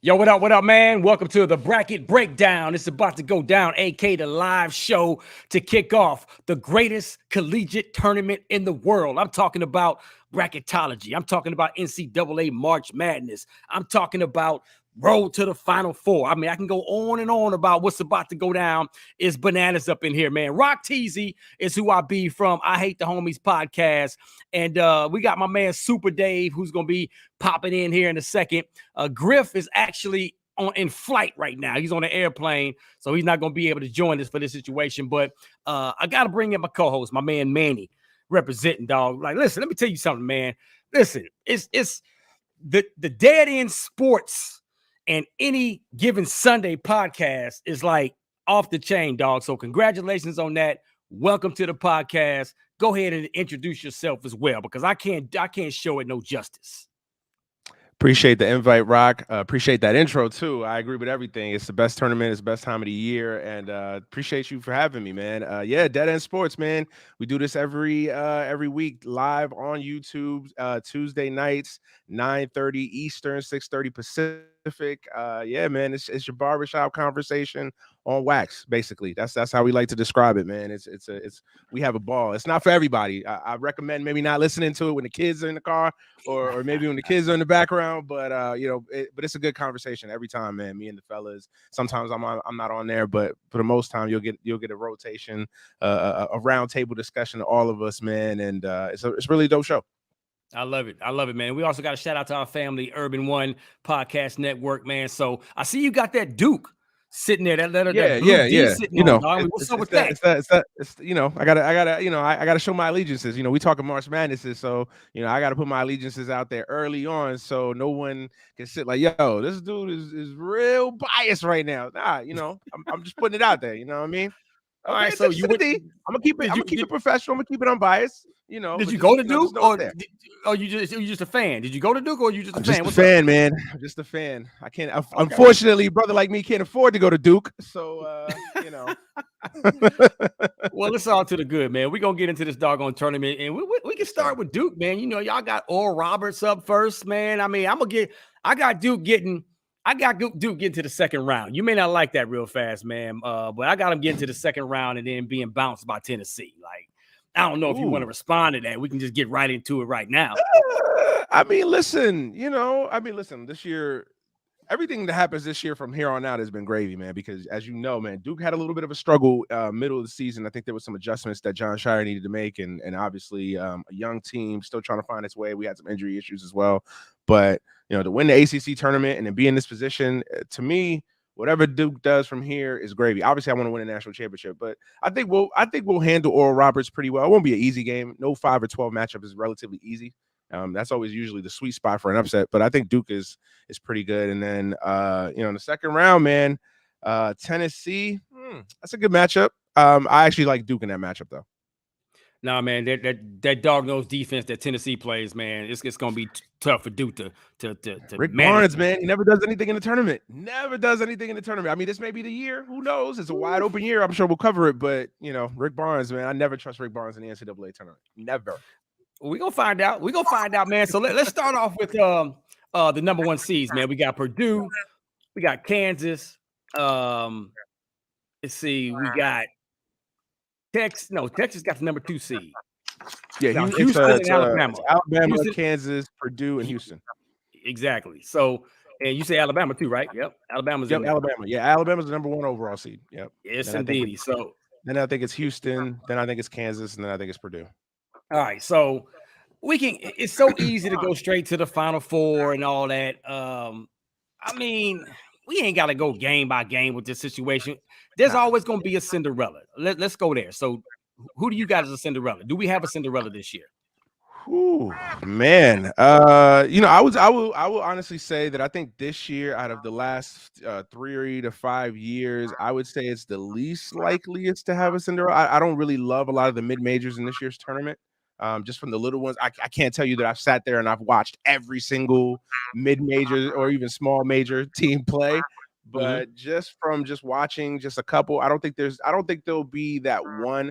Yo, what up, man? Welcome to the Bracket Breakdown. It's about to go down, aka the live show to kick off the greatest collegiate tournament in the world. I'm talking about bracketology. I'm talking about NCAA March Madness. I'm talking about road to the Final Four. I mean, I can go on and on about what's about to go down. It's bananas up in here, man. Rock Teasy is who I be from I Hate the Homies podcast. And we got my man Supa Dave, who's going to be popping in here in a second. Griff is actually in flight right now. He's on an airplane, so he's not going to be able to join us for this situation. But I got to bring in my co-host, my man Manny, representing, dog. Like, listen, let me tell you something, man. Listen, it's the Dead End Sports and Any Given Sunday podcast is like off the chain, dog. So congratulations on that. Welcome to the podcast. Go ahead and introduce yourself as well, because I can't show it no justice. Appreciate the invite, Rock. Appreciate that intro too. I agree with everything. It's the best tournament. It's the best time of the year, and appreciate you for having me, man. Yeah, Dead End Sports, man. We do this every week live on YouTube, Tuesday nights, 9:30 Eastern, 6:30 Pacific. Yeah, man, it's your barbershop conversation on wax, basically. That's how we like to describe it, man. It's we have a ball. It's not for everybody. I recommend maybe not listening to it when the kids are in the car, or maybe when the kids are in the background. But but it's a good conversation every time, man. Me and the fellas. Sometimes I'm not on there, but for the most time you'll get a rotation, a round table discussion of all of us, man. And it's really a dope show. I love it, man. We also got a shout out to our family, Urban One Podcast Network, man. So I see you got that Duke sitting there, that letter, that blue D sitting on, dog. What's up with that? I gotta show my allegiances. We talking March Madnesses, so I gotta put my allegiances out there early on, so no one can sit like, yo, this dude is real biased right now. Nah, I'm just putting it out there. You know what I mean? All right, so I'm gonna keep it professional. I'm gonna keep it unbiased. Did you go to Duke, or you just a fan? Did you go to Duke, or you just a fan? Just a fan, man. I'm just a fan. I can't. Unfortunately, brother like me can't afford to go to Duke. So Well, it's all to the good, man. We're gonna get into this doggone tournament, and we can start with Duke, man. Y'all got Oral Roberts up first, man. I mean, I got Duke getting to the second round. You may not like that real fast, man. But I got him getting to the second round and then being bounced by Tennessee. Like, I don't know if you want to respond to that. We can just get right into it right now. I mean, listen, this year, everything that happens this year from here on out has been gravy, man, because as you know, man, Duke had a little bit of a struggle middle of the season. I think there was some adjustments that John Shire needed to make, and obviously a young team still trying to find its way. We had some injury issues as well. But, to win the ACC tournament and then be in this position, to me, whatever Duke does from here is gravy. Obviously, I want to win a national championship, but I think we'll handle Oral Roberts pretty well. It won't be an easy game. No 5 or 12 matchup is relatively easy. That's always usually the sweet spot for an upset, but I think Duke is pretty good. And then in the second round, man, Tennessee, that's a good matchup. I actually like Duke in that matchup though. Nah, man, that dog-nosed defense that Tennessee plays, man, it's gonna be tough for Duke to Rick Barnes, man, he never does anything in the tournament. I mean, this may be the year. Who knows? It's a wide open year. I'm sure we'll cover it, but Rick Barnes, man, I never trust Rick Barnes in the NCAA tournament. Never. We're gonna find out. Man. So let's start off with the number one seeds, man. We got Purdue, we got Kansas. Let's see, we got Texas. No, Texas got the number 2 seed. Yeah, Houston and Alabama. Alabama, Kansas, Purdue, and Houston. Exactly. So, and you say Alabama too, right? Yep. Alabama's Alabama. Yeah, Alabama's the number 1 overall seed. Yep. Yes, indeed. So then I think it's Houston. Then I think it's Kansas, and then I think it's Purdue. All right, so it's so easy to go straight to the Final Four and all that. I mean, we ain't got to go game by game with this situation. There's always going to be a Cinderella. Let's go there. So who do you got as a Cinderella? Do we have a Cinderella this year? Ooh, man. I will honestly say that I think this year, out of the last 3 to 5 years, I would say it's the least likeliest to have a Cinderella. I don't really love a lot of the mid majors in this year's tournament. Just from the little ones, I can't tell you that I've sat there and I've watched every single mid-major or even small major team play, but just watching just a couple, I don't think there'll be that one.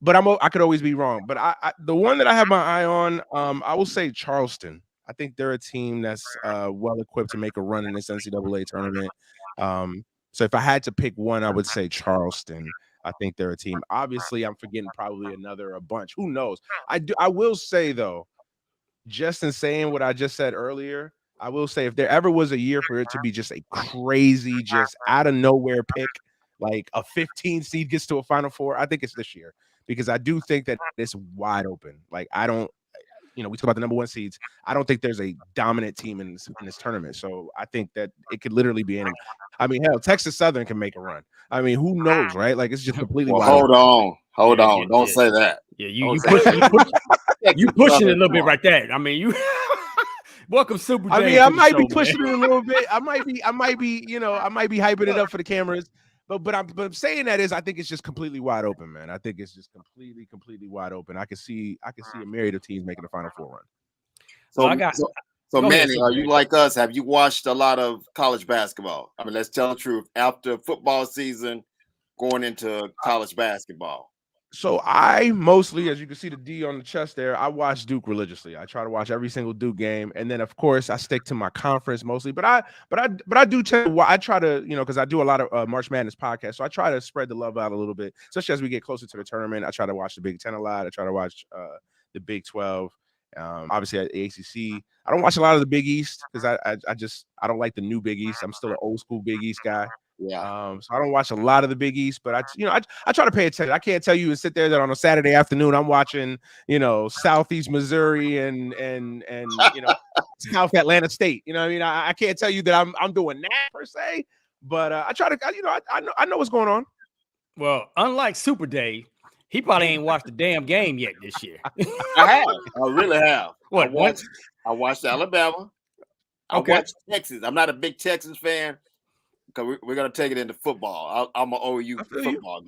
But I could always be wrong. But the one that I have my eye on, I will say Charleston. I think they're a team that's well equipped to make a run in this NCAA tournament. So if I had to pick one, I would say Charleston. I think they're a team. Obviously, I'm forgetting probably a bunch. Who knows? I will say though, just in saying what I just said earlier, I will say if there ever was a year for it to be just a crazy, just out of nowhere pick, like a 15 seed gets to a Final Four, I think it's this year because I do think that it's wide open. Like I don't, we talk about the number one seeds. I don't think there's a dominant team in this tournament. So I think that it could literally be any. I mean, hell, Texas Southern can make a run. I mean, who knows, right? Like it's just completely well, wide open. Hold on. Don't say that. Yeah, you pushing it a little bit right there. I mean, you welcome Supa Dave. I mean, I might be pushing it a little bit. I might be hyping it up for the cameras. But I'm saying that is I think it's just completely wide open, man. I think it's just completely wide open. I can see a myriad of teams making a Final Four run. So Manny, are you like us? Have you watched a lot of college basketball? I mean, let's tell the truth. After football season, going into college basketball. So I mostly, as you can see the D on the chest there, I watch Duke religiously. I try to watch every single Duke game, and then of course I stick to my conference mostly. But I do I try to because I do a lot of March Madness podcasts, so I try to spread the love out a little bit, especially as we get closer to the tournament. I try to watch the Big Ten a lot. I try to watch the Big 12. Obviously at the ACC. I don't watch a lot of the Big East because I don't like the new Big East. I'm still an old school Big East guy. Yeah. So I don't watch a lot of the Big East, but I try to pay attention. I can't tell you and sit there that on a Saturday afternoon I'm watching, Southeast Missouri and South Atlanta State. You know what I mean? I can't tell you that I'm doing that per se, but I try to I know what's going on. Well, unlike Supa Dave, he probably ain't watched the damn game yet this year. I have. I really have. What? I watched Alabama. I watched Texas. I'm not a big Texas fan because we're going to take it into football. I'm an OU football guy.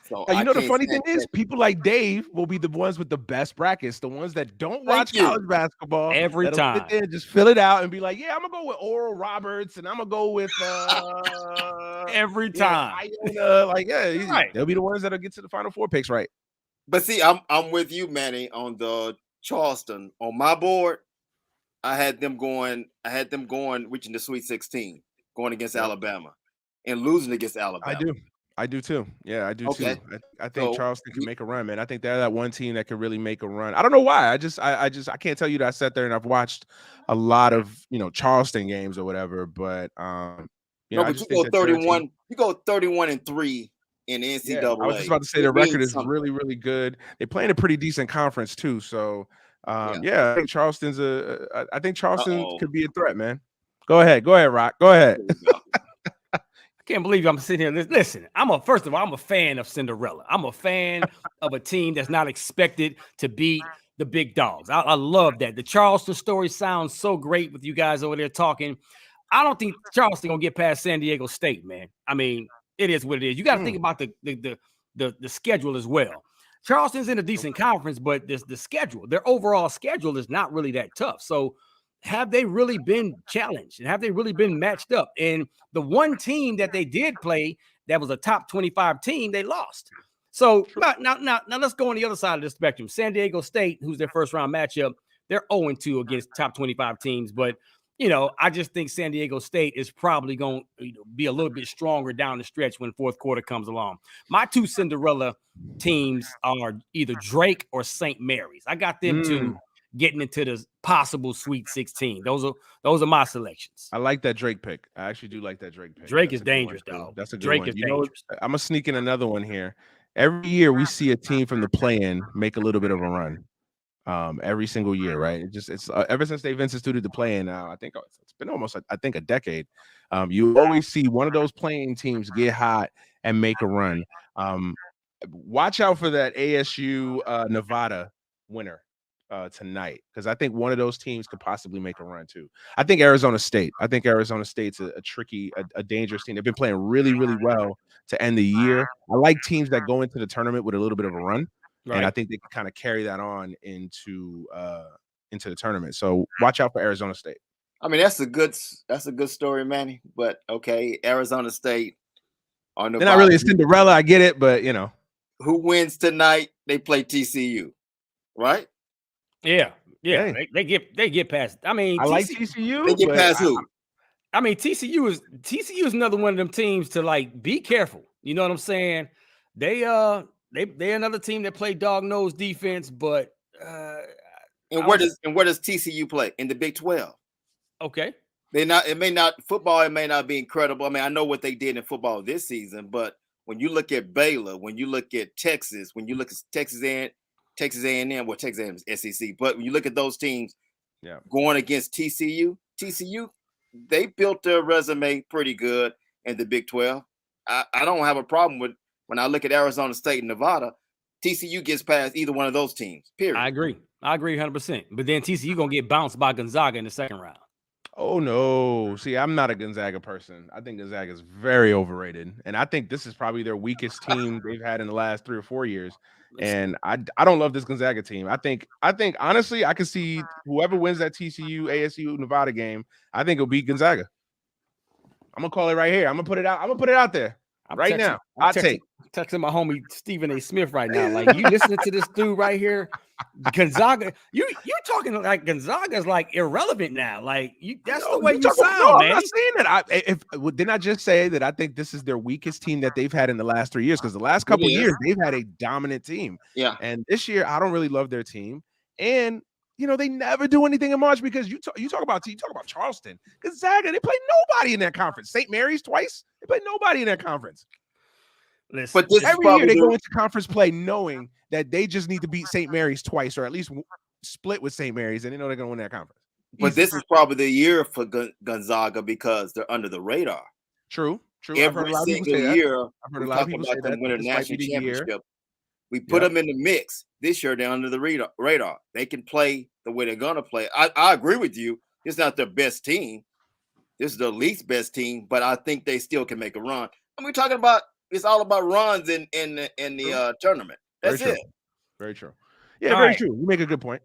So the funny thing is, people like Dave will be the ones with the best brackets, the ones that don't watch college basketball every time. Sit there and just fill it out and be like, yeah, I'm gonna go with Oral Roberts and I'm gonna go with every time. Right. They'll be the ones that'll get to the Final Four picks, right? But see, I'm with you, Manny, on the Charleston. On my board, I had them going reaching the Sweet 16, going against Alabama and losing against Alabama. I do too. Yeah, I do too. I think Charleston can make a run, man. I think they're that one team that can really make a run. I don't know why. I can't tell you that I sat there and I've watched a lot of Charleston games or whatever, but but you go 31. You go 31-3 in the NCAA. Yeah, I was just about to say the record is really, really good. They're playing a pretty decent conference too. So I think Charleston's I think Charleston could be a threat, man. Go ahead, Rock. Go ahead. I can't believe I'm sitting here. Listen, first of all, I'm a fan of Cinderella. I'm a fan of a team that's not expected to beat the big dogs. I love that. The Charleston story sounds so great with you guys over there talking. I don't think Charleston gonna get past San Diego State, man. I mean, it is what it is. You got to think about the schedule as well. Charleston's in a decent conference, but the schedule, their overall schedule is not really that tough. So have they really been challenged and have they really been matched up? And the one team that they did play that was a top 25 team, they lost. So now let's go on the other side of the spectrum. San Diego State, who's their first round matchup, they're 0-2 against top 25 teams. But, I just think San Diego State is probably going to be a little bit stronger down the stretch when fourth quarter comes along. My two Cinderella teams are either Drake or St. Mary's. I got them two getting into the possible Sweet 16. Those are my selections. I like that Drake pick. I actually do like that Drake pick. Drake is dangerous, dog. That's a good Drake one. is dangerous. I'm gonna sneak in another one here. Every year we see a team from the play-in make a little bit of a run. Every single year, right? It's ever since they've instituted the play-in now. I think it's been almost a decade. You always see one of those playing teams get hot and make a run. Watch out for that ASU Nevada winner tonight, because I think one of those teams could possibly make a run too. I think Arizona State's a tricky, a dangerous team. They've been playing really, really well to end the year. I like teams that go into the tournament with a little bit of a run. Right. And I think they can kind of carry that on into the tournament. So watch out for Arizona State. I mean, that's a good story, Manny. But okay, Arizona State they're not really a Cinderella. I get it, but who wins tonight? They play TCU, right? Yeah. Yeah, they get past. I mean, I like TCU. They get past who? I mean, TCU is another one of them teams to like be careful. You know what I'm saying? They're another team that play dog-nosed defense, but and where does TCU play? In the Big 12. Okay. It may not be incredible. I mean, I know what they did in football this season, but when you look at Baylor, when you look at Texas, when you look at Texas A&M, well, Texas A&M is SEC, but when you look at those teams going against TCU, they built their resume pretty good in the Big 12. I don't have a problem with when I look at Arizona State and Nevada, TCU gets past either one of those teams, period. I agree 100%. But then TCU going to get bounced by Gonzaga in the second round. Oh, no. See, I'm not a Gonzaga person. I think Gonzaga is very overrated. And I think this is probably their weakest team they've had in the last 3 or 4 years. And I don't love this Gonzaga team. I think honestly, I can see whoever wins that TCU, ASU, Nevada game, I think it'll beat Gonzaga. I'm going to call it right here. I'm going to put it out there right now. I'm texting my homie Stephen A. Smith right now. Like, you listening to this dude right here? Gonzaga, you're talking like Gonzaga's like irrelevant now. Like, that's the way you sound, man. I'm not saying that. Didn't I just say that I think this is their weakest team that they've had in the last 3 years? Because the last couple years they've had a dominant team. Yeah. And this year I don't really love their team. And they never do anything in March because you talk about Charleston, Gonzaga. They play nobody in that conference. St. Mary's twice. They play nobody in that conference. Listen, but every year they go into conference play knowing that they just need to beat St. Mary's twice or at least split with St. Mary's, and they know they're going to win that conference. But this is probably the year for Gonzaga because they're under the radar. True. Every single year, we talk about them winning a national championship. We put them in the mix. This year, they're under the radar. They can play the way they're going to play. I agree with you. It's not their best team. This is the least best team, but I think they still can make a run. And we're talking about it's all about runs in the tournament. That's it. Very true. Yeah, very true. You make a good point.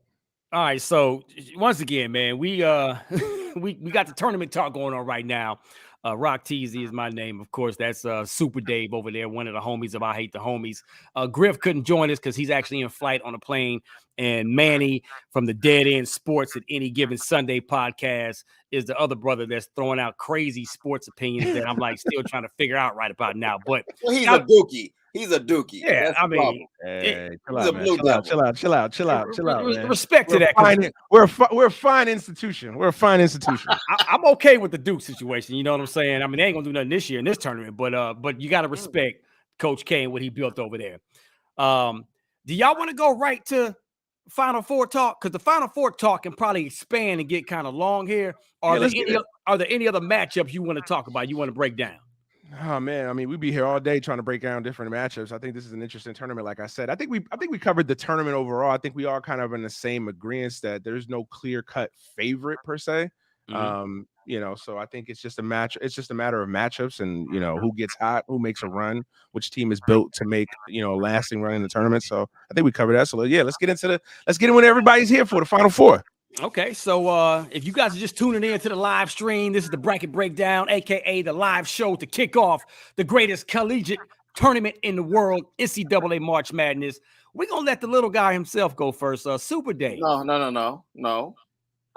All right, so once again, man, we got the tournament talk going on right now. Rock Teasy is my name, of course. That's Supa Dave over there, one of the homies of I Hate the Homies. Griff couldn't join us because he's actually in flight on a plane. And Manny from the Dead End Sports at Any Given Sunday podcast is the other brother that's throwing out crazy sports opinions that I'm like still trying to figure out right about now. But he's a dookie. Yeah, I mean, chill out. Man. Respect to that. We're a fine institution. I'm okay with the Duke situation. You know what I'm saying? I mean, they ain't gonna do nothing this year in this tournament, but you got to respect Coach K and what he built over there. Do y'all want to go right to Final Four talk? Because the Final Four talk can probably expand and get kind of long here. Are there any other matchups you want to talk about? You want to break down? Oh man, I mean, we'd be here all day trying to break down different matchups. I think this is an interesting tournament. Like I said, I think we covered the tournament overall. I think we all kind of in the same agreement that there's no clear-cut favorite per se. Mm-hmm. So I think it's just a match. It's just a matter of matchups and who gets hot, who makes a run, which team is built to make a lasting run in the tournament. So I think we covered that. So yeah, let's get in when everybody's here for the Final Four. Okay, so if you guys are just tuning in to the live stream, this is the Bracket Breakdown, aka the live show to kick off the greatest collegiate tournament in the world, NCAA March Madness. We're gonna let the little guy himself go first. Supa Dave. No.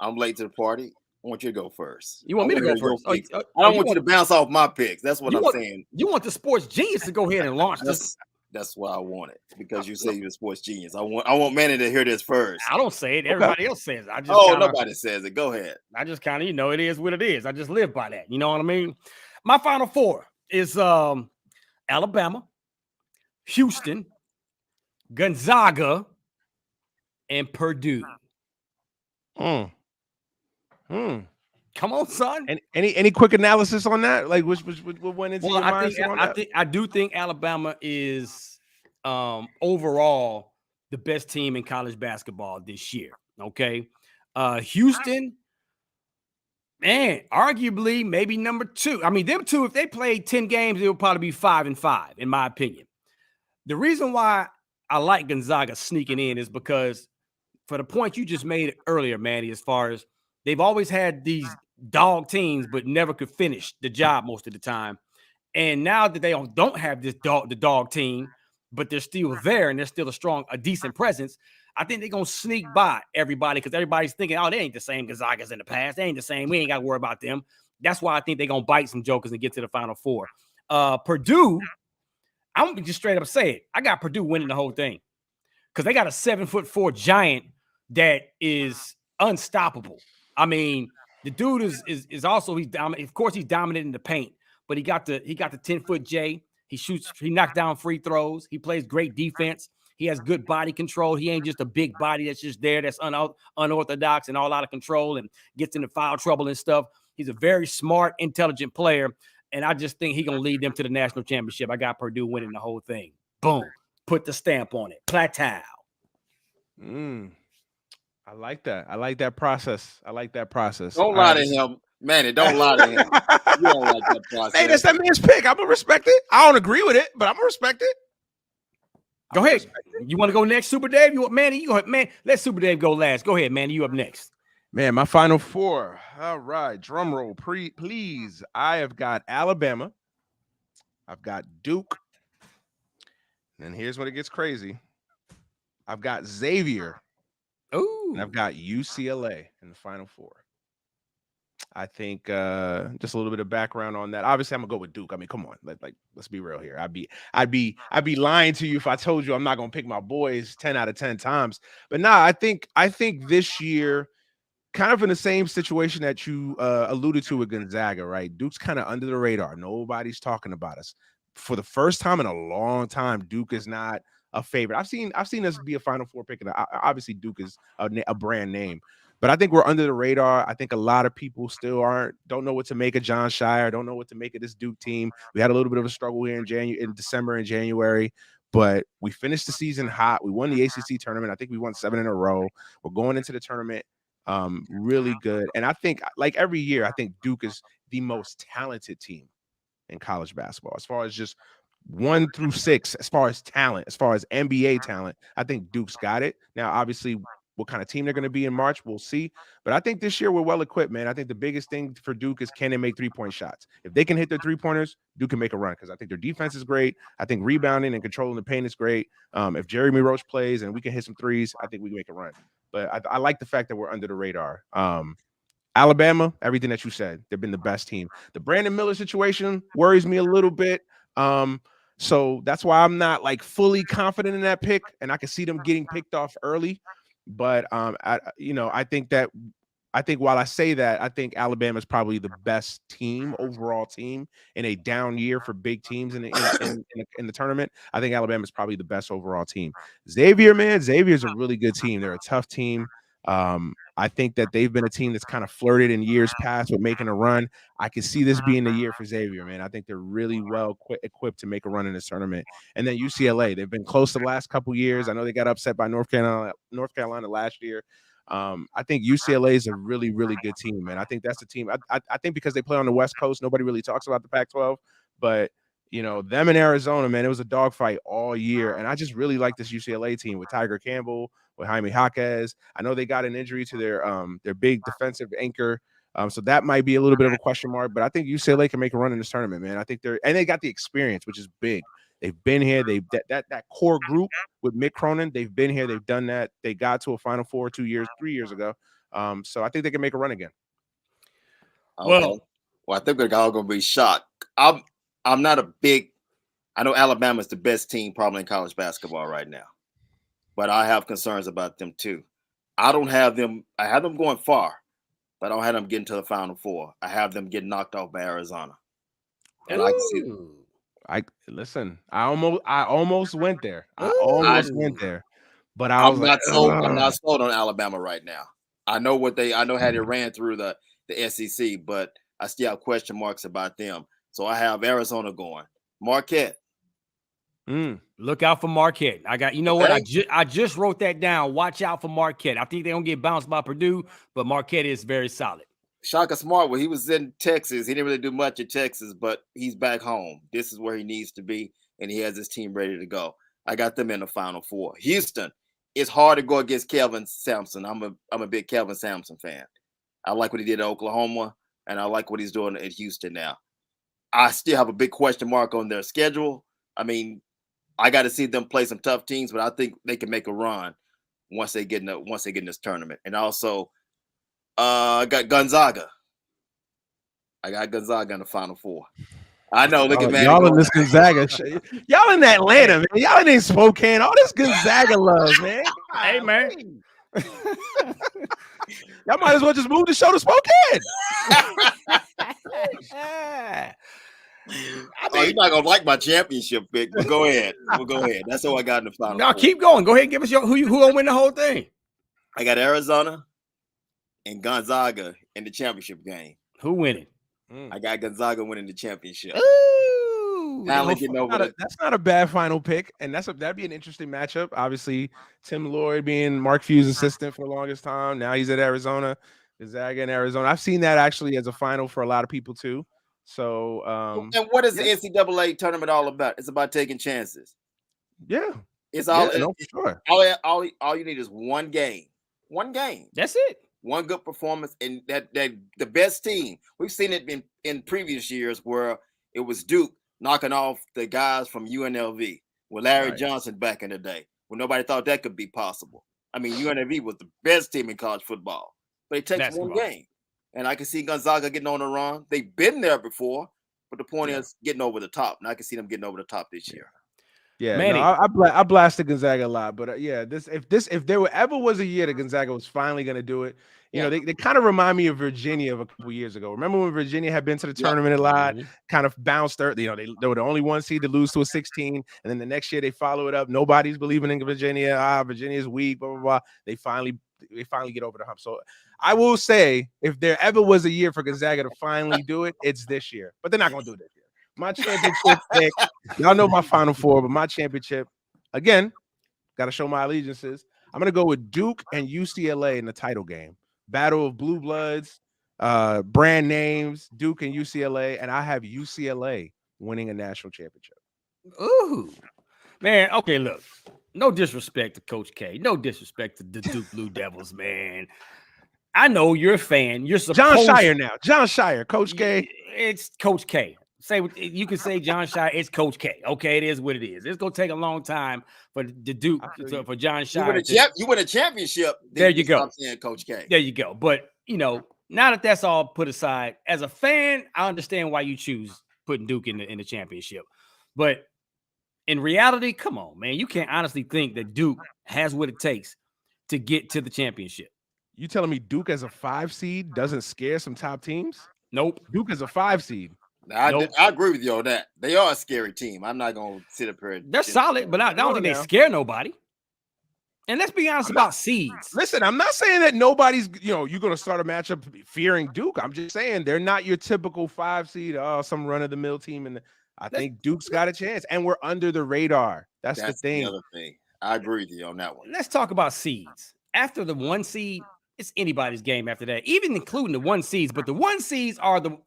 I'm late to the party. I want you to go first. You want me to go first? I don't want you to bounce off my picks. That's what I'm saying. You want the sports genius to go ahead and launch this. That's why I want it, because you say you're a sports genius. I want Manny to hear this first. I don't say it. Everybody else says it. Nobody says it. Go ahead. I just kind of, it is what it is. I just live by that. You know what I mean? My Final Four is Alabama, Houston, Gonzaga, and Purdue. Come on, son. And any quick analysis on that? Like, what went into your mind? I do think Alabama is overall the best team in college basketball this year. Okay, Houston, man, arguably maybe number 2. I mean, them two, if they played 10 games, it would probably be 5-5, in my opinion. The reason why I like Gonzaga sneaking in is because, for the point you just made earlier, Manny, as far as they've always had these dog teams, but never could finish the job most of the time. And now that they don't have the dog team, but they're still there and they're still a decent presence, I think they're going to sneak by everybody because everybody's thinking, oh, they ain't the same Gonzagas in the past. They ain't the same. We ain't got to worry about them. That's why I think they're going to bite some jokers and get to the Final Four. Purdue, I'm going to just straight up say it. I got Purdue winning the whole thing because they got a 7'4" giant that is unstoppable. I mean, the dude is also he's dominant. Of course, he's dominant in the paint, but he got the 10-foot J. He knocks down free throws. He plays great defense. He has good body control. He ain't just a big body that's just there, that's unorthodox and all out of control and gets into foul trouble and stuff. He's a very smart, intelligent player, and I just think he's gonna lead them to the national championship. I got Purdue winning the whole thing. Boom. Put the stamp on it. Plateau. I like that. I like that process. Don't lie to him, Manny. Don't lie to him. You don't like that process. Hey, that's that man's pick. I'm gonna respect it. I don't agree with it, but I'm gonna respect it. Go ahead. You want to go next, Supa Dave? You want Manny? You go ahead, man. Let Supa Dave go last. Go ahead, Manny. You up next. Man, my Final Four. All right, drum roll, please. I have got Alabama. I've got Duke. And here's when it gets crazy. I've got Xavier. Ooh. And I've got UCLA in the Final Four. I think just a little bit of background on that. Obviously, I'm gonna go with Duke. I mean, come on, let's be real here. I'd be lying to you if I told you I'm not gonna pick my boys 10 out of 10 times. But nah, I think this year, kind of in the same situation that you alluded to with Gonzaga, right? Duke's kind of under the radar. Nobody's talking about us. For the first time in a long time, Duke is not a favorite. I've seen us be a Final Four pick, and obviously Duke is a brand name. But I think we're under the radar. I think a lot of people still don't know what to make of John Shire, don't know what to make of this Duke team. We had a little bit of a struggle here in December and January, but we finished the season hot. We won the ACC tournament. I think we won 7 in a row. We're going into the tournament really good. And I think, like every year, I think Duke is the most talented team in college basketball as far as just 1 through 6, as far as talent, as far as NBA talent. I think Duke's got it. Now, obviously, what kind of team they're going to be in March, we'll see. But I think this year we're well equipped, man. I think the biggest thing for Duke is, can they make 3-point shots? If they can hit their 3-pointers, Duke can make a run, because I think their defense is great. I think rebounding and controlling the paint is great. If Jeremy Roach plays and we can hit some threes, I think we can make a run. But I like the fact that we're under the radar. Alabama, everything that you said, they've been the best team. The Brandon Miller situation worries me a little bit. So that's why I'm not like fully confident in that pick, and I can see them getting picked off early. But I think while I say that, I think Alabama is probably the best overall team in a down year for big teams in the tournament. I think Alabama is probably the best overall team. Xavier's a really good team. They're a tough team. I think that they've been a team that's kind of flirted in years past with making a run. I can see this being the year for Xavier, man. I think they're really well equipped to make a run in this tournament. And then UCLA, they've been close the last couple years. I know they got upset by North Carolina last year. I think UCLA is a really, really good team, man. I think that's the team. I think because they play on the West Coast, nobody really talks about the Pac-12, but them in Arizona, man, it was a dogfight all year. And I just really like this UCLA team with Tiger Campbell, with Jaime Jaquez. I know they got an injury to their big defensive anchor. So that might be a little bit of a question mark, but I think UCLA can make a run in this tournament, man. I think they got the experience, which is big. They've been here. That core group with Mick Cronin, they've been here. They've done that. They got to a Final Four 3 years ago. So I think they can make a run again. Okay. Well, I think we're all going to be shocked. I'm not a big. I know Alabama's the best team probably in college basketball right now, but I have concerns about them too. I don't have them. I have them going far, but I don't have them getting to the Final Four. I have them getting knocked off by Arizona, and I can see them. Listen. I almost went there. Went there, but I'm not sold on Alabama right now. I know how they ran through the SEC, but I still have question marks about them. So I have Arizona going. Marquette. Look out for Marquette. What? I just wrote that down. Watch out for Marquette. I think they're going to get bounced by Purdue, but Marquette is very solid. Shaka Smart, he was in Texas. He didn't really do much in Texas, but he's back home. This is where he needs to be, and he has his team ready to go. I got them in the Final Four. Houston, it's hard to go against Kelvin Sampson. I'm a big Kelvin Sampson fan. I like what he did at Oklahoma, and I like what he's doing at Houston now. I still have a big question mark on their schedule. I mean, I got to see them play some tough teams, but I think they can make a run. once they get in this tournament. And also, I got Gonzaga. I got Gonzaga in the Final Four. I know. Look at Manny. Y'all in this Gonzaga. Y'all in Atlanta, man. Y'all in Spokane. All this Gonzaga love, man. Hey, man. Y'all might as well just move the show to Spokane. You're not gonna like my championship pick, but go ahead. That's all I got in the Final No, Four. keep going. Go ahead and give us who gonna win the whole thing. I got Arizona and Gonzaga in the championship game. Who winning? I got Gonzaga winning the championship. Ooh, that's not a bad final pick, and that'd be an interesting matchup. Obviously, Tim Lloyd being Mark Few's assistant for the longest time. Now he's at Arizona. Gonzaga in Arizona. I've seen that actually as a final for a lot of people too. So, and what is the NCAA tournament all about? It's about taking chances. Yeah, it's all. Sure. All you need is one game. One game. That's it. One good performance, and that the best team. We've seen it in previous years where it was Duke knocking off the guys from UNLV with Larry Johnson back in the day, when nobody thought that could be possible. I mean, UNLV was the best team in college football, but it takes one game. And I can see Gonzaga getting on the run. They've been there before, but the point is getting over the top. And I can see them getting over the top this year. Yeah, Manny. No, I blasted Gonzaga a lot, but if there ever was a year that Gonzaga was finally going to do it, you know, they kind of remind me of Virginia of a couple years ago. Remember when Virginia had been to the tournament a lot, kind of bounced there. You know, they were the only one seed to lose to a 16, and then the next year they follow it up. Nobody's believing in Virginia. Virginia's weak. Blah blah blah. They finally get over the hump. So I will say, if there ever was a year for Gonzaga to finally do it, it's this year. But they're not going to do it this year. My championship pick, y'all know my Final Four, but my championship, again, got to show my allegiances. I'm going to go with Duke and UCLA in the title game. Battle of Blue Bloods, brand names, Duke and UCLA, and I have UCLA winning a national championship. Ooh, man. Okay, look, no disrespect to Coach K. No disrespect to the Duke Blue Devils, man. I know you're a fan. You're supposed John Shire now. John Shire, Coach K. It's Coach K. You can say John Shire. It's Coach K. Okay, it is what it is. It's gonna take a long time for the Duke for John Shire. You win a championship. There you go. Stop saying Coach K. There you go. But you know, now that that's all put aside, as a fan, I understand why you choose putting Duke in the championship. But in reality, come on, man, you can't honestly think that Duke has what it takes to get to the championship. You telling me Duke as a 5 seed doesn't scare some top teams? Nope. Duke as a 5 seed. I agree with you on that. They are a scary team. I'm not going to sit up here. They're solid, but I don't think they scare nobody. And let's be honest about seeds. Listen, I'm not saying that nobody's, you're going to start a matchup fearing Duke. I'm just saying they're not your typical 5 seed, some run-of-the-mill team. And I think Duke's got a chance. And we're under the radar. That's the thing. The other thing. I agree with you on that one. Let's talk about seeds. After the 1 seed, it's anybody's game after that, even including the 1 seeds. But the 1 seeds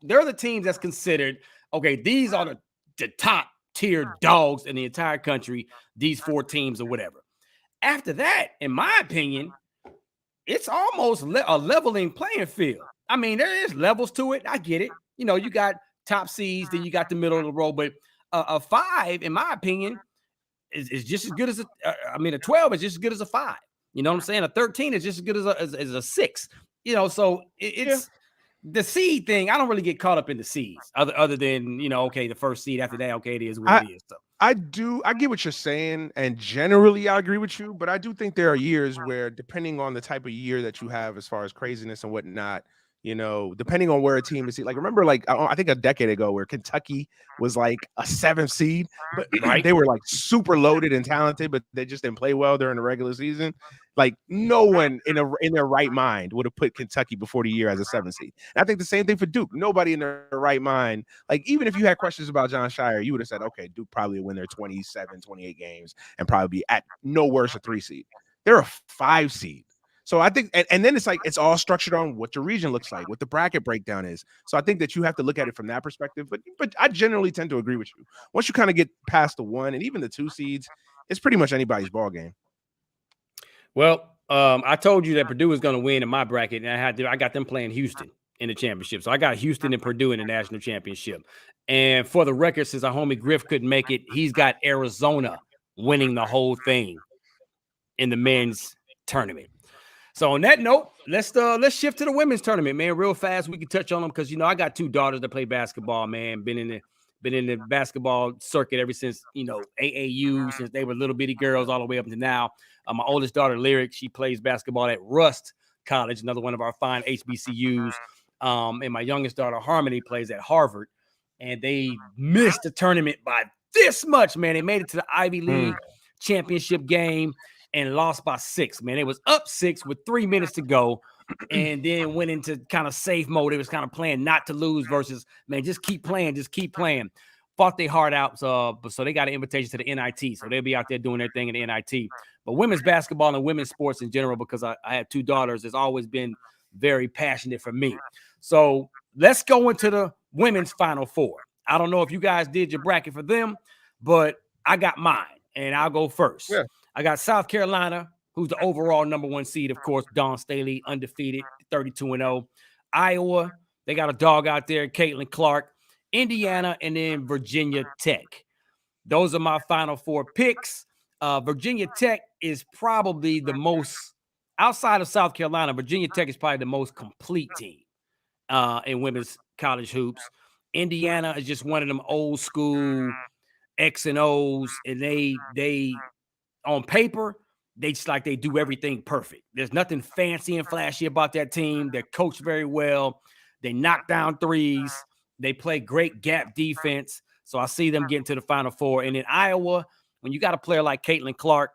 they're the teams that's considered, okay, these are the top tier dogs in the entire country, these 4 teams or whatever. After that, in my opinion, it's almost a leveling playing field. I mean, there is levels to it. I get it. You know, you got top seeds, then you got the middle of the road. But a 5, in my opinion, is just as good as a 12 is just as good as a 5. You know what I'm saying? A 13 is just as good as a 6. You know, so it's the seed thing. I don't really get caught up in the seeds, other than okay, the first seed. After that, okay, it is what it is. So I get what you're saying, and generally I agree with you. But I do think there are years where, depending on the type of year that you have, as far as craziness and whatnot, depending on where a team is, like remember, like I think a decade ago, where Kentucky was like a 7th seed, but they were like super loaded and talented, but they just didn't play well during the regular season. Like no one in their right mind would have put Kentucky before the year as a 7th seed. And I think the same thing for Duke. Nobody in their right mind, like even if you had questions about John Shire, you would have said, okay, Duke probably win their 27, 28 games and probably be at no worse a 3 seed. They're a 5 seed. So I think, and then it's like, it's all structured on what your region looks like, what the bracket breakdown is. So I think that you have to look at it from that perspective. But I generally tend to agree with you. Once you kind of get past the 1 and even the 2 seeds, it's pretty much anybody's ball game. Well, I told you that Purdue is going to win in my bracket, and I got them playing Houston in the championship. So I got Houston and Purdue in the national championship. And for the record, since our homie Griff couldn't make it, he's got Arizona winning the whole thing in the men's tournament. So on that note, let's shift to the women's tournament, man, real fast. We can touch on them because I got 2 daughters that play basketball, man. Been in the basketball circuit ever since AAU, since they were little bitty girls all the way up to now. My oldest daughter, Lyric, she plays basketball at Rust College, another one of our fine HBCUs. And my youngest daughter, Harmony, plays at Harvard. And they missed the tournament by this much, man. They made it to the Ivy League championship game and lost by 6, man. It was up 6 with 3 minutes to go, and then went into kind of safe mode. It was kind of playing not to lose versus, man, just keep playing. Fought their heart out. So they got an invitation to the NIT. So they'll be out there doing their thing in the NIT. But women's basketball and women's sports in general, because I have 2 daughters, has always been very passionate for me. So let's go into the women's Final Four. I don't know if you guys did your bracket for them, but I got mine, and I'll go first. Yeah. I got South Carolina, who's the overall number 1 seed, of course. Dawn Staley, undefeated, 32-0. Iowa, they got a dog out there, Caitlin Clark. Indiana, and then Virginia Tech. Those are my Final Four picks. Virginia Tech is probably the most, outside of South Carolina, Virginia Tech is probably the most complete team in women's college hoops. Indiana is just one of them old school X and O's, and they on paper, they just like they do everything perfect. There's nothing fancy and flashy about that team. They're coached very well. They knock down threes. They play great gap defense. So I see them getting to the Final Four. And in Iowa, when you got a player like Caitlin Clark,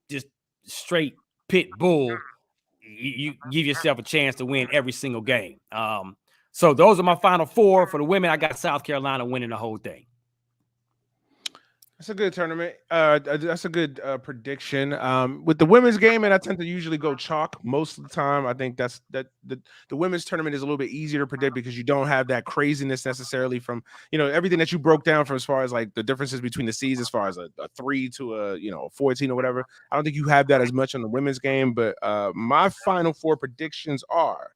just straight pit bull, you give yourself a chance to win every single game. So those are my Final Four. For the women, I got South Carolina winning the whole thing. That's a good tournament. That's a good prediction. With the women's game, and I tend to usually go chalk most of the time. I think the women's tournament is a little bit easier to predict because you don't have that craziness necessarily from everything that you broke down from as far as like the differences between the seeds as far as a 3 to a 14 or whatever. I don't think you have that as much on the women's game. But my Final Four predictions are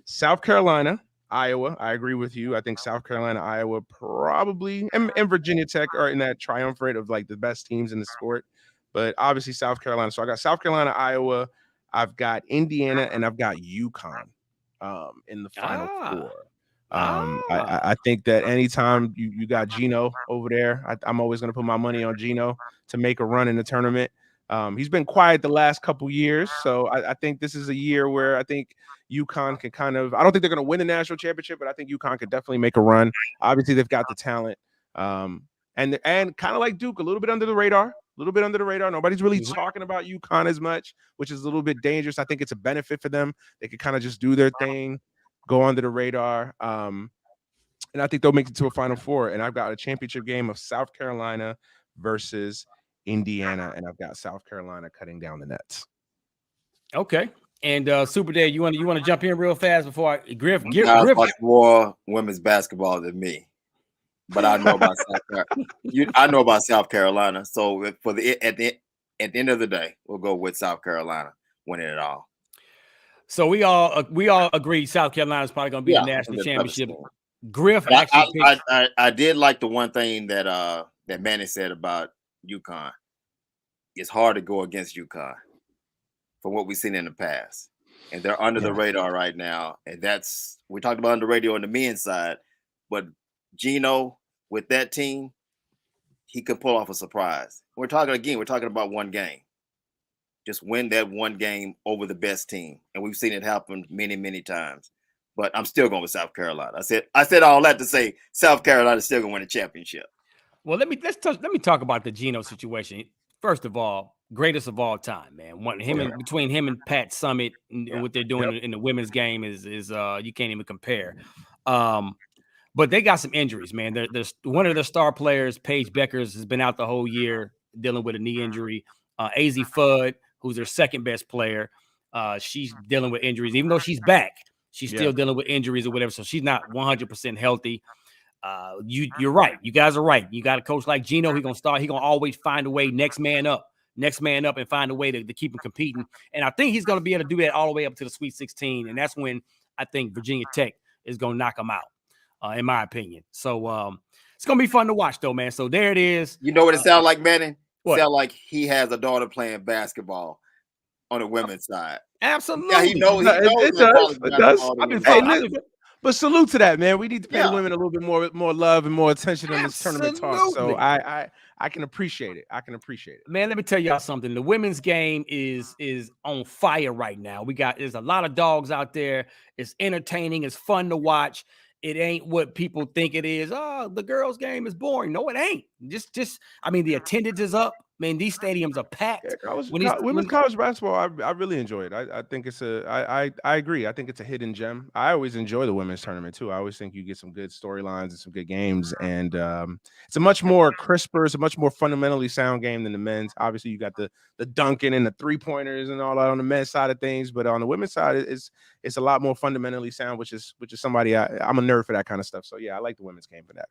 South Carolina, Iowa. I agree with you. I think South Carolina, Iowa probably, and Virginia Tech are in that triumvirate of like the best teams in the sport. But obviously South Carolina. So I got South Carolina, Iowa. I've got Indiana, and I've got UConn in the Final Four. I think that anytime you got Gino over there, I'm always going to put my money on Gino to make a run in the tournament. He's been quiet the last couple years, so I think this is a year where I think UConn can kind of, I don't think they're going to win the national championship, but I think UConn could definitely make a run. Obviously, they've got the talent, and kind of like Duke, a little bit under the radar. Nobody's really talking about UConn as much, which is a little bit dangerous. I think it's a benefit for them. They could kind of just do their thing, go under the radar, and I think they'll make it to a Final Four. And I've got a championship game of South Carolina versus Indiana, and I've got South Carolina cutting down the nets. Okay. And Supa Dave, you want to jump in real fast before Griff? Griff much more women's basketball than me, but I know about South Carolina. I know about South Carolina. So at the end of the day, we'll go with South Carolina winning it all. So we all agree South Carolina is probably going to be the national championship. Griff, I did like the one thing that Manny said about UConn. It's hard to go against UConn from what we've seen in the past, and they're under the radar right now. And we talked about on the radio on the men's side, but Gino with that team, he could pull off a surprise. We're talking about one game. Just win that one game over the best team, and we've seen it happen many, many times. But I'm still going with South Carolina. I said all that to say South Carolina is still going to win a championship. Well, let me talk about the Gino situation. First of all, greatest of all time, man. Between him and Pat Summitt and what they're doing in the women's game is you can't even compare. But they got some injuries, man. There's one of their star players, Paige Beckers, has been out the whole year dealing with a knee injury. AZ Fudd, who's their second best player, she's dealing with injuries. Even though she's back, she's still dealing with injuries or whatever. So she's not 100% healthy. You're right. You guys are right. You got a coach like Gino. He's gonna always find a way, next man up, and find a way to keep him competing. And I think he's gonna be able to do that all the way up to the Sweet 16. And that's when I think Virginia Tech is gonna knock them out, in my opinion. So it's gonna be fun to watch, though, man. So there it is. You know what it sounds like, Manny? It sounds like he has a daughter playing basketball. on the women's side. Absolutely. Yeah, he knows. He knows It does. It does. I've been Hey, following. but salute to that, man. We need to pay Yeah. the women a little bit more love and more attention in this tournament talk. So Absolutely. I can appreciate it. I can appreciate it. Man, let me tell y'all something. The women's game is on fire right now. There's a lot of dogs out there. It's entertaining. It's fun to watch. It ain't what people think it is. Oh, the girls' game is boring. No, it ain't. I mean, the attendance is up. Man, these stadiums are packed. Yeah, women's college basketball, I really enjoy it. I think it's I agree. I think it's a hidden gem. I always enjoy the women's tournament too. I always think you get some good storylines and some good games, and it's a much more crisper, it's a much more fundamentally sound game than the men's. Obviously, you got the dunking and the 3-pointers and all that on the men's side of things, but on the women's side, it's a lot more fundamentally sound, which is somebody I'm a nerd for that kind of stuff. So yeah, I like the women's game for that.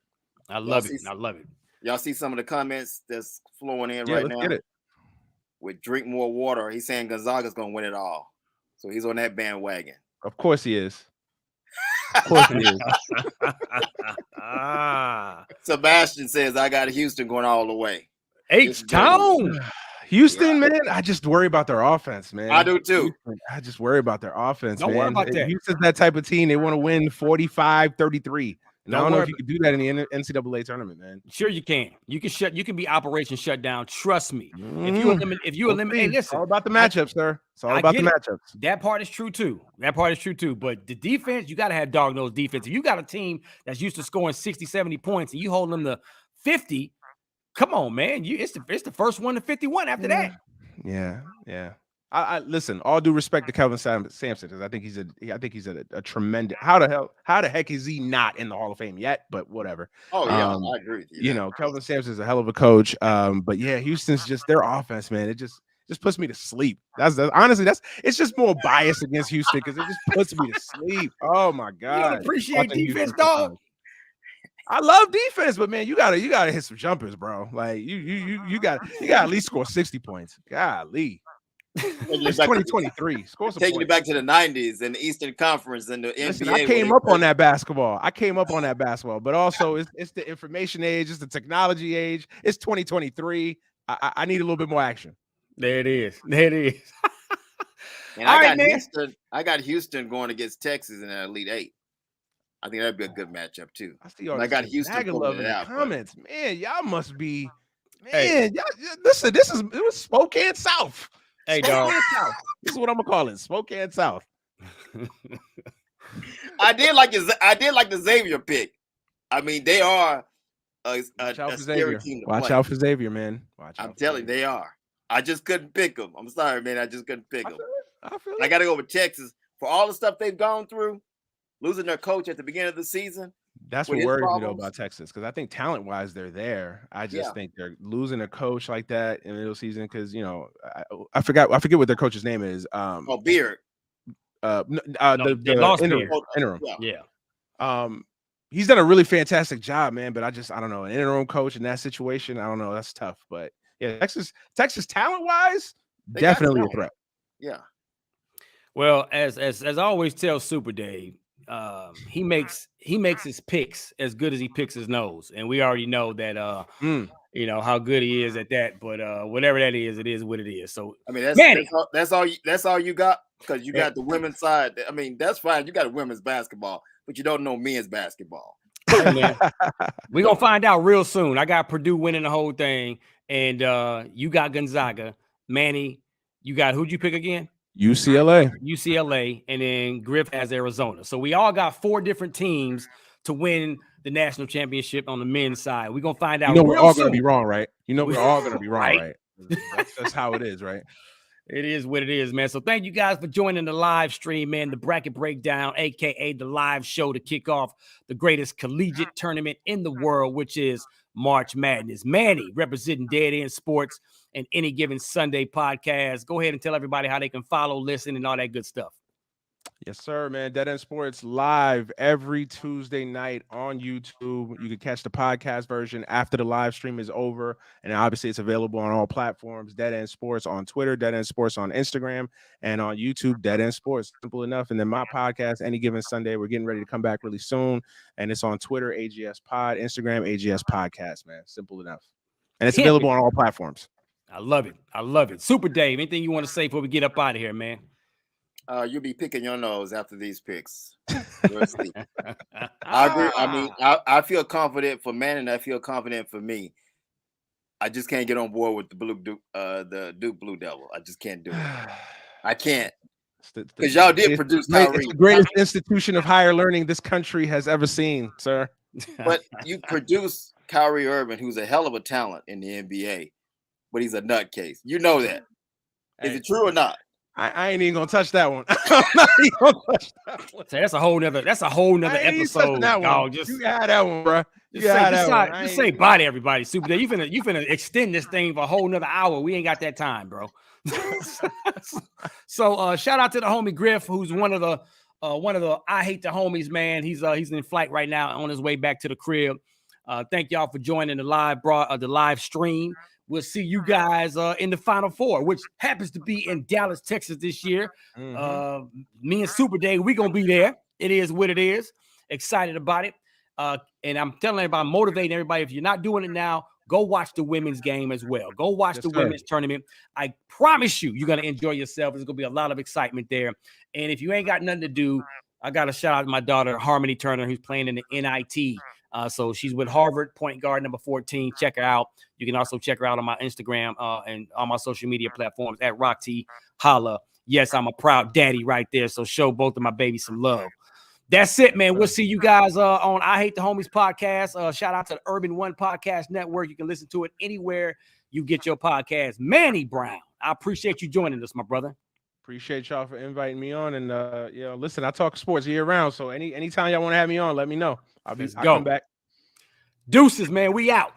I love it. I love it. Y'all see some of the comments that's flowing in Yeah, right let's now? get it. With drink more water, he's saying Gonzaga's gonna win it all. So he's on that bandwagon. Of course he is. Of course he is. Sebastian says, I got Houston going all the way. H-Town. Houston, man, I just worry about their offense, man. I do too. I just worry about their offense, Don't man. worry about that. Houston's that type of team. They want to win 45-33. And I don't know if worry. you can do that in the NCAA tournament, man. Sure you can. You can be operation shutdown. Trust me. If you eliminate, hey, listen, it's all about the matchups, sir. It's all about the matchups. That part is true too. But the defense, you got to have dog-nosed defense. If you got a team that's used to scoring 60, 70 points and you hold them to 50, come on, man. It's the first one to 51 after that. Yeah. I listen. All due respect to Kelvin Sampson, because I think he's a tremendous. How the heck is he not in the Hall of Fame yet? But whatever. Oh yeah, I agree with you. You know, Kelvin Sampson is a hell of a coach. But yeah, Houston's just their offense, man. It just puts me to sleep. Honestly, it's just more bias against Houston because it just puts me to sleep. Oh my god, you don't appreciate defense, dog. I love defense, but man, you gotta hit some jumpers, bro. Like you got at least score 60 points. Golly. It's 2023. Taking it back to the 90s and the Eastern Conference and the NBA. I came up on that basketball. But also it's the information age, it's the technology age. It's 2023. I need a little bit more action. There it is. And I got Houston going against Texas in an Elite Eight. I think that'd be a good matchup too. I got Houston in the comments. But... Man, y'all must be. Man, hey. Listen, it was Spokane South. Hey, dog. This is what I'm gonna call it, Spokane South. I did like the Xavier pick. I mean, they are a scary team to Watch out for Xavier, man. I'm telling you, they are. I just couldn't pick them. I'm sorry, man. I just couldn't pick them. I got to go with Texas for all the stuff they've gone through, losing their coach at the beginning of the season. That's what worries me though about Texas, because I think talent-wise they're there. I just think they're losing a coach like that in the middle season because I forget what their coach's name is. Beard. The interim. Yeah. He's done a really fantastic job, man. But I don't know, an interim coach in that situation. I don't know. That's tough. But yeah, Texas talent-wise, definitely a threat. Yeah. Well, as I always tell Supa Dave, he makes his picks as good as he picks his nose, and we already know that how good he is at that. But whatever that is, it is what it is. So I mean, that's all you got, because you got the women's side. I mean, that's fine. You got a women's basketball, but you don't know men's basketball. Hey, man, we're gonna find out real soon. I got Purdue winning the whole thing, and you got Gonzaga. Manny, you got who'd you pick again? UCLA, and then Griff has Arizona. So we all got 4 different teams to win the national championship on the men's side. We're gonna find out. We're all gonna be wrong, right? We're all gonna be wrong, right? That's how it is, right? It is what it is, man. So thank you guys for joining the live stream, man. The Bracket Breakdown, aka the live show to kick off the greatest collegiate tournament in the world, which is March Madness. Manny representing Dead End Sports and Any Given Sunday podcast. Go ahead and tell everybody how they can follow, listen, and all that good stuff. Yes, sir, man. Dead End Sports live every Tuesday night on YouTube. You can catch the podcast version after the live stream is over. And obviously it's available on all platforms. Dead End Sports on Twitter, Dead End Sports on Instagram, and on YouTube, Dead End Sports. Simple enough. And then my podcast, Any Given Sunday, we're getting ready to come back really soon. And it's on Twitter, AGS Pod, Instagram, AGS Podcast, man. Simple enough. And it's available on all platforms. I love it. I love it. Supa Dave, anything you want to say before we get up out of here, man? You'll be picking your nose after these picks. We'll see. I agree. I mean, I feel confident for Manny, and I feel confident for me. I just can't get on board with the Duke Blue Devil. I just can't do it. I can't. Because y'all did produce Kyrie. It's the greatest institution of higher learning this country has ever seen, sir. But you produce Kyrie Irving, who's a hell of a talent in the NBA, but he's a nutcase. You know that. Is it true or not? I ain't even gonna touch that one. I'm not even gonna touch that one. So that's a whole nother episode. Dog. Just you had that one, bro. Just say bye to everybody. Supa Dave. You finna extend this thing for a whole nother hour. We ain't got that time, bro. So shout out to the homie Griff, who's one of the I hate the homies, man. He's in flight right now on his way back to the crib. Thank y'all for joining the live stream. We'll see you guys in the Final Four, which happens to be in Dallas, Texas this year. Mm-hmm. Me and Supa Dave, we're going to be there. It is what it is. Excited about it. And I'm telling everybody, motivating everybody, if you're not doing it now, go watch the women's game as well. Go watch the women's tournament. I promise you, you're going to enjoy yourself. There's going to be a lot of excitement there. And if you ain't got nothing to do, I got to shout out to my daughter, Harmony Turner, who's playing in the NIT. So she's with Harvard, point guard number 14. Check her out. You can also check her out on my Instagram and on my social media platforms at Rock T Holla. Yes, I'm a proud daddy right there. So show both of my babies some love. That's it, man. We'll see you guys on I Hate the Homies podcast. Shout out to the Urban One Podcast Network. You can listen to it anywhere you get your podcast. Manny Brown, I appreciate you joining us, my brother. Appreciate y'all for inviting me on. And listen, I talk sports year round. So anytime y'all want to have me on, let me know. I'll come back. Deuces, man. We out.